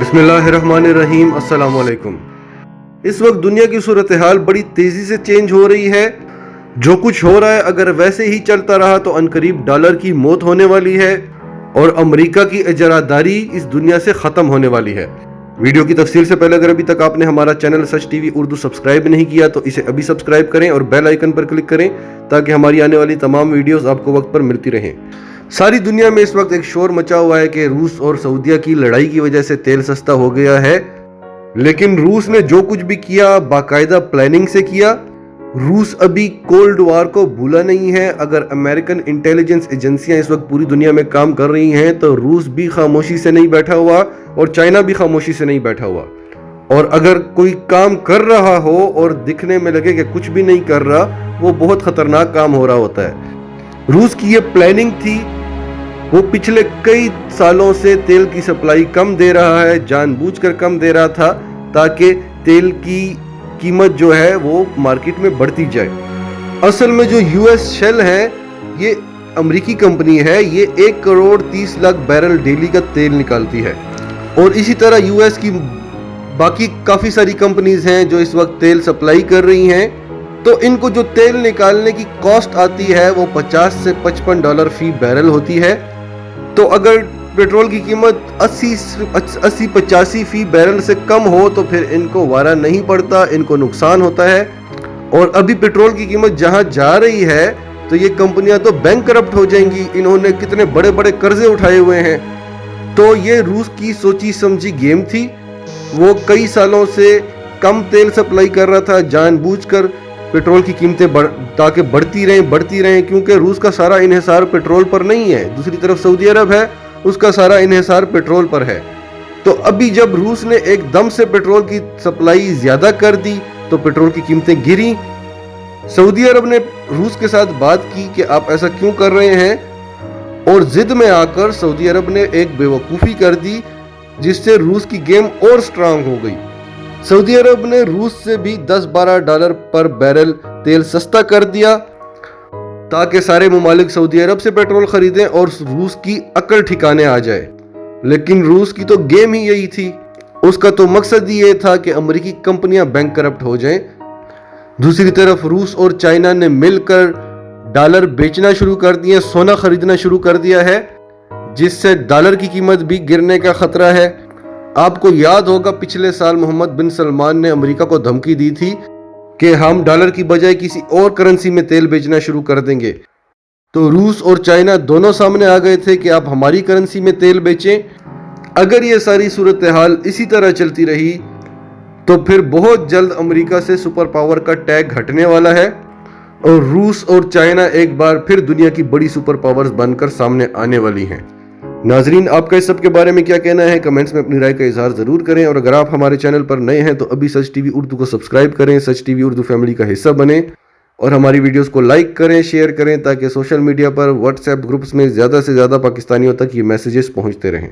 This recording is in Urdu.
بسم اللہ الرحمن الرحیم۔ السلام علیکم۔ اس وقت دنیا کی صورتحال بڑی تیزی سے چینج ہو رہی ہے۔ جو کچھ ہو رہا ہے اگر ویسے ہی چلتا رہا تو عنقریب ڈالر کی موت ہونے والی ہے اور امریکہ کی اجارہ اس دنیا سے ختم ہونے والی ہے۔ ویڈیو کی تفصیل سے پہلے اگر ابھی تک آپ نے ہمارا چینل سچ ٹی وی اردو سبسکرائب نہیں کیا تو اسے ابھی سبسکرائب کریں اور بیل آئیکن پر کلک کریں تاکہ ہماری آنے والی تمام ویڈیوز آپ کو وقت پر ملتی رہیں۔ ساری دنیا میں اس وقت ایک شور مچا ہوا ہے کہ روس اور سعودیہ کی لڑائی کی وجہ سے تیل سستا ہو گیا ہے، لیکن روس نے جو کچھ بھی کیا باقاعدہ پلاننگ سے کیا۔ روس ابھی کولڈ وار کو بھولا نہیں ہے۔ اگر امریکن انٹیلیجنس ایجنسیاں اس وقت پوری دنیا میں کام کر رہی ہیں تو روس بھی خاموشی سے نہیں بیٹھا ہوا اور چائنا بھی خاموشی سے نہیں بیٹھا ہوا۔ اور اگر کوئی کام کر رہا ہو اور دکھنے میں لگے کہ کچھ بھی نہیں کر رہا، وہ بہت خطرناک کام ہو رہا ہوتا ہے۔ روس کی یہ پلاننگ تھی، وہ پچھلے کئی سالوں سے تیل کی سپلائی کم دے رہا ہے، جان بوجھ کر کم دے رہا تھا تاکہ تیل کی قیمت جو ہے وہ مارکیٹ میں بڑھتی جائے۔ اصل میں جو یو ایس شیل ہے یہ امریکی کمپنی ہے، یہ 1,30,00,000 بیرل ڈیلی کا تیل نکالتی ہے، اور اسی طرح یو ایس کی باقی کافی ساری کمپنیز ہیں جو اس وقت تیل سپلائی کر رہی ہیں، تو ان کو جو تیل نکالنے کی کاسٹ آتی ہے وہ $50 سے $55 فی بیرل ہوتی ہے۔ تو اگر پیٹرول کی قیمت 80-85 فی بیرل سے کم ہو تو پھر ان کو وارہ نہیں پڑتا، ان کو نقصان ہوتا ہے۔ اور ابھی پیٹرول کی قیمت جہاں جا رہی ہے تو یہ کمپنیاں تو بینک کرپٹ ہو جائیں گی، انہوں نے کتنے بڑے بڑے قرضے اٹھائے ہوئے ہیں۔ تو یہ روس کی سوچی سمجھی گیم تھی، وہ کئی سالوں سے کم تیل سپلائی کر رہا تھا جان بوجھ کر، پیٹرول کی قیمتیں تاکہ بڑھتی رہیں، کیونکہ روس کا سارا انحصار پیٹرول پر نہیں ہے، دوسری طرف سعودی عرب ہے، اس کا سارا انحصار پیٹرول پر ہے۔ تو ابھی جب روس نے ایک دم سے پیٹرول کی سپلائی زیادہ کر دی تو پیٹرول کی قیمتیں گریں۔ سعودی عرب نے روس کے ساتھ بات کی کہ آپ ایسا کیوں کر رہے ہیں، اور ضد میں آ کر سعودی عرب نے ایک بیوقوفی کر دی جس سے روس کی گیم اور سٹرانگ ہو گئی۔ سعودی عرب نے روس سے بھی $10-12 پر بیرل تیل سستا کر دیا تاکہ سارے ممالک سعودی عرب سے پیٹرول خریدیں اور روس کی عقل ٹھکانے آ جائے۔ لیکن روس کی تو گیم ہی یہی تھی، اس کا تو مقصد ہی یہ تھا کہ امریکی کمپنیاں بینک کرپٹ ہو جائیں۔ دوسری طرف روس اور چائنا نے مل کر ڈالر بیچنا شروع کر دیا، سونا خریدنا شروع کر دیا ہے، جس سے ڈالر کی قیمت بھی گرنے کا خطرہ ہے۔ آپ کو یاد ہوگا پچھلے سال محمد بن سلمان نے امریکہ کو دھمکی دی تھی کہ ہم ڈالر کی بجائے کسی اور کرنسی میں تیل بیچنا شروع کر دیں گے، تو روس اور چائنا دونوں سامنے آ گئے تھے کہ آپ ہماری کرنسی میں تیل بیچیں۔ اگر یہ ساری صورتحال اسی طرح چلتی رہی تو پھر بہت جلد امریکہ سے سپر پاور کا ٹیگ ہٹنے والا ہے اور روس اور چائنا ایک بار پھر دنیا کی بڑی سپر پاورز بن کر سامنے آنے والی ہیں۔ ناظرین، آپ کا اس سب کے بارے میں کیا کہنا ہے؟ کمنٹس میں اپنی رائے کا اظہار ضرور کریں، اور اگر آپ ہمارے چینل پر نئے ہیں تو ابھی سچ ٹی وی اردو کو سبسکرائب کریں، سچ ٹی وی اردو فیملی کا حصہ بنیں اور ہماری ویڈیوز کو لائک کریں، شیئر کریں تاکہ سوشل میڈیا پر واٹس ایپ گروپس میں زیادہ سے زیادہ پاکستانیوں تک یہ میسیجز پہنچتے رہیں۔